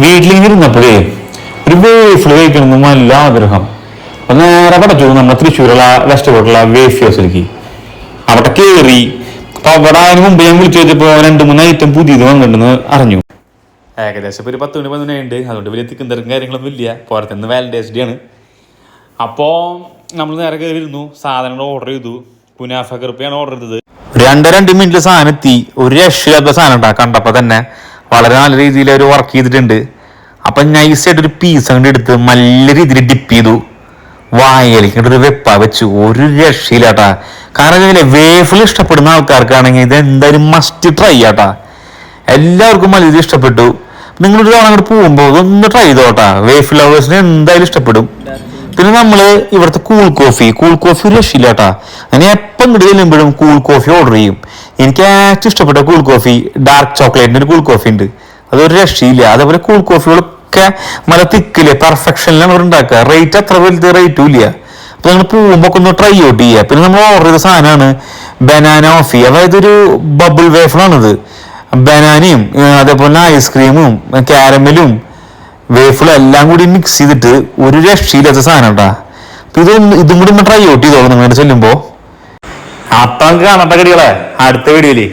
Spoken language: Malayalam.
വീട്ടിലേക്ക് ഇരുന്നപ്പോഴേ ഒരു വേഫിൾ കഴിക്കണമെന്ന് നല്ല ആഗ്രഹം. അപ്പൊ നേരെ പടച്ചു നമ്മുടെ തൃശ്ശൂരുള്ള വെസ്റ്റ് കോട്ടുള്ള വേഫ് ഹൗസിലേക്ക്. അവിടെ കയറി. അപ്പൊ അവിടെ അതിന് മുമ്പ് ഞാൻ വിളിച്ചു വെച്ചപ്പോ 2-3 ഐറ്റം പുതിയത് വന്നിട്ടുണ്ടെന്ന് അറിഞ്ഞു. ഏകദേശം ഇപ്പൊ ഒരു 10 മണി 11 ഉണ്ട്. അതുകൊണ്ട് വലിയ തിക്കും തിരക്കും കാര്യങ്ങളൊന്നും ഇല്ല. പുറത്തുനിന്ന് വാലന്റൈൻസ് ഡേ ആണ്. അപ്പോൾ നമ്മൾ നേരെ കയറി ഇരുന്നു. സാധനങ്ങൾ ഓർഡർ ചെയ്തു. കുനാഫ കറുപ്പയാണ് ഓർഡർ ചെയ്തത്. 2 മിനിറ്റിൽ സാധനം എത്തി. ഒരു രക്ഷയില്ലാത്ത സാധനം ഉണ്ടാ. കണ്ടപ്പോ തന്നെ വളരെ നല്ല രീതിയിൽ അവർ വർക്ക് ചെയ്തിട്ടുണ്ട്. അപ്പൊ നൈസായിട്ട് ഒരു പീസ് അങ്ങോട്ട് എടുത്ത് നല്ല രീതിയിൽ ഡിപ്പ് ചെയ്തു. വായലിക്ക് ഒരു വെപ്പ വെച്ചു. ഒരു രക്ഷയില്ലാട്ടാ. കാരണം വേഫിൾ ഇഷ്ടപ്പെടുന്ന ആൾക്കാർക്കാണെങ്കിൽ ഇത് എന്തായാലും മസ്റ്റ് ട്രൈ ആട്ടാ. എല്ലാവർക്കും നല്ല രീതിയിൽ ഇഷ്ടപ്പെട്ടു. നിങ്ങളൊരു തവണ അങ്ങോട്ട് പോകുമ്പോൾ ഒന്ന് ട്രൈ ചെയ്തോട്ടാ. വേഫിൾ ലവേഴ്സിന് എന്തായാലും ഇഷ്ടപ്പെടും. പിന്നെ നമ്മള് ഇവിടുത്തെ കൂൾ കോഫി ഒരു രക്ഷയില്ലാട്ടാ. ഞാൻ എപ്പം ഇങ്ങോട്ട് ചെല്ലുമ്പോഴും കൂൾ കോഫി ഓർഡർ ചെയ്യും. എനിക്ക് ഏറ്റവും ഇഷ്ടപ്പെട്ട കൂൾ കോഫി ഡാർക്ക് ചോക്ലേറ്റിന്റെ ഒരു കൂൾ കോഫി ഉണ്ട്. അതൊരു രക്ഷയില്ല. അതേപോലെ കൂൾ കോഫികളൊക്കെ നല്ല തിക്കില് പെർഫെക്ഷനിലാണ് അവർ ഉണ്ടാക്കുക. റേറ്റ് അത്ര വലുത് റേറ്റും ഇല്ല. അപ്പൊ നമ്മൾ പോകുമ്പോ ഒന്ന് ട്രൈ ഔട്ട് ചെയ്യുക. പിന്നെ നമ്മൾ ഓർഡർ ചെയ്ത സാധനമാണ് ബനാന ഓഫി. അതായത് ഒരു ബബിൾ വേഫിളാണിത്. ബനാനയും അതേപോലെ ഐസ്ക്രീമും കാരമലും വേഫിളും എല്ലാം കൂടി മിക്സ് ചെയ്തിട്ട് ഒരു രക്ഷയില്ലാത്ത സാധനം കേട്ടാ. അപ്പൊ ഇതും കൂടി ഒന്ന് ട്രൈ ഔട്ട് ചെയ്തോളൂ നിങ്ങളുടെ ചെല്ലുമ്പോ. അപ്പം കാണട്ടെ കടികളെ അടുത്ത വീഡിയോയില്.